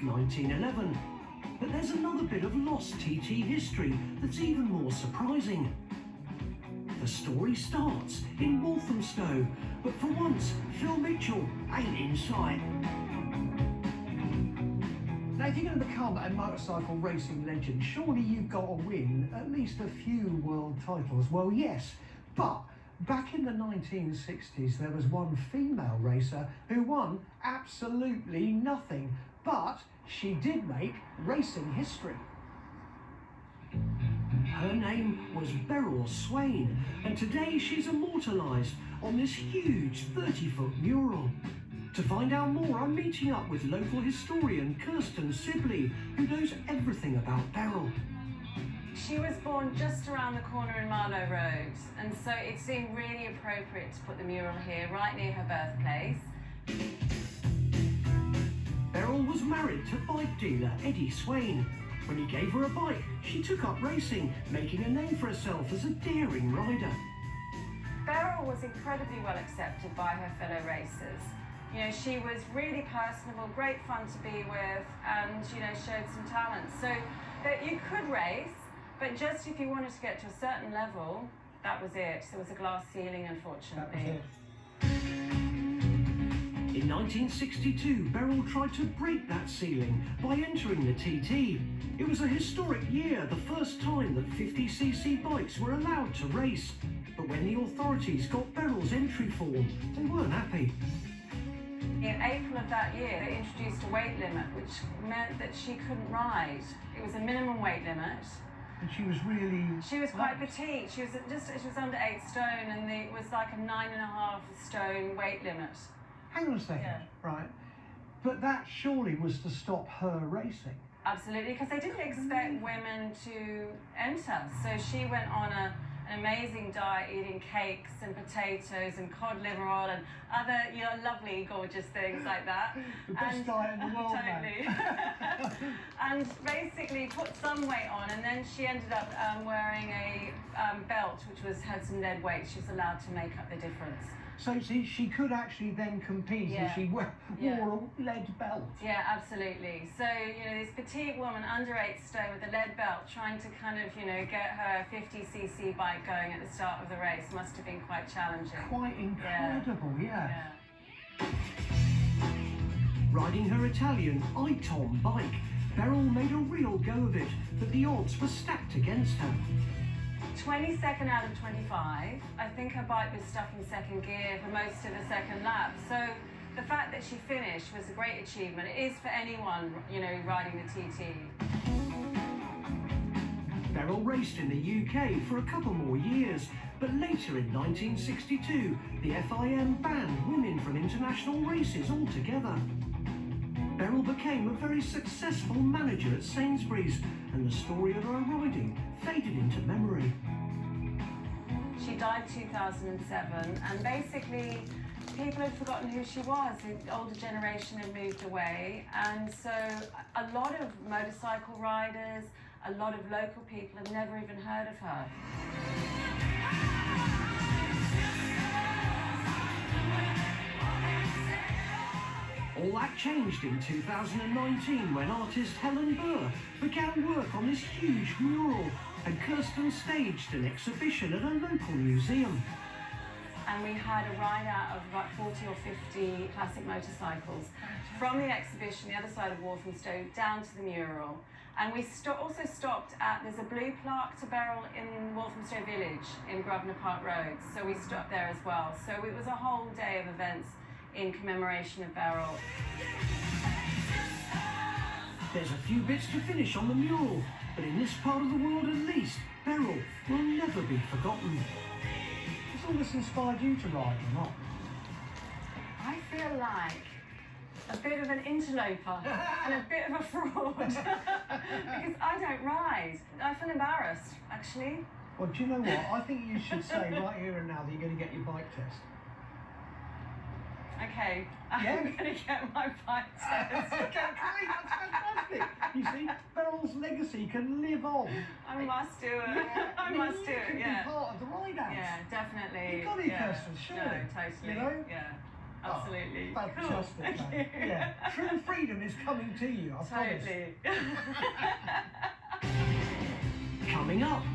1911. But there's another bit of lost TT history that's even more surprising. The story starts in Walthamstow, but for once, Phil Mitchell ain't in sight. Now, if you're going to become a motorcycle racing legend, surely you've got to win at least a few world titles. Well, yes, but back in the 1960s, there was one female racer who won absolutely nothing, but she did make racing history. Her name was Beryl Swain, and today she's immortalised on this huge 30-foot mural. To find out more, I'm meeting up with local historian Kirsten Sibley, who knows everything about Beryl. She was born just around the corner in Marlow Road, and so it seemed really appropriate to put the mural here, right near her birthplace. Beryl was married to bike dealer Eddie Swain. When he gave her a bike, she took up racing, making a name for herself as a daring rider. Beryl was incredibly well accepted by her fellow racers. You know, she was really personable, great fun to be with, and, you know, showed some talent. So that you could race, but just if you wanted to get to a certain level, that was it. There was a glass ceiling, unfortunately. In 1962, Beryl tried to break that ceiling by entering the TT. It was a historic year, the first time that 50cc bikes were allowed to race. But when the authorities got Beryl's entry form, they weren't happy. In April of that year, they introduced a weight limit, which meant that she couldn't ride. It was a minimum weight limit. And she was really... She was quite petite. She was under 8 stone, and it was like a 9.5 stone weight limit. Hang on a second, right? But that surely was to stop her racing. Absolutely, because they didn't expect women to enter. So she went on an amazing diet, eating cakes and potatoes and cod liver oil and other, you know, lovely, gorgeous things like that. The best diet in the world, totally. And basically put some weight on, and then she ended up wearing a belt which had some lead weight. She was allowed to make up the difference. So she could actually then compete if she wore a lead belt. Yeah, absolutely. So, you know, this petite woman under 8 stone with a lead belt trying to kind of, you know, get her 50cc bike going at the start of the race must have been quite challenging. Quite incredible, yeah. Riding her Italian Itom bike, Beryl made a real go of it, but the odds were stacked against her. 22nd out of 25. I think her bike was stuck in second gear for most of the second lap. So the fact that she finished was a great achievement. It is for anyone, you know, riding the TT. Beryl raced in the UK for a couple more years, but later in 1962, the FIM banned women from international races altogether. Beryl became a very successful manager at Sainsbury's, and the story of her riding faded into memory. She died 2007, and basically people had forgotten who she was. The older generation had moved away, and so a lot of motorcycle riders, a lot of local people have never even heard of her. All that changed in 2019 when artist Helen Burr began work on this huge mural, and Kirsten staged an exhibition at a local museum. And we had a ride out of about 40 or 50 classic motorcycles from the exhibition, the other side of Walthamstow, down to the mural. And we also stopped at, there's a blue plaque to Beryl in Walthamstow Village in Grosvenor Park Road. So we stopped there as well. So it was a whole day of events in commemoration of Beryl. There's a few bits to finish on the mural, but in this part of the world at least, Beryl will never be forgotten. Has all this inspired you to ride or not? I feel like a bit of an interloper and a bit of a fraud because I don't ride. I feel embarrassed, actually. Well, do you know what? I think you should say right here and now that you're going to get your bike test. Okay, I'm going to get my bike test. Okay, great, that's fantastic. You see, Beryl's legacy can live on. I must do it. I must do it, Be part of the ride out. Yeah, definitely. You've got it, Kirsten, surely. No, totally. You know? Yeah. absolutely. Oh, fantastic, Cool. man. Yeah. True freedom is coming to you, I promise. Totally. Coming up.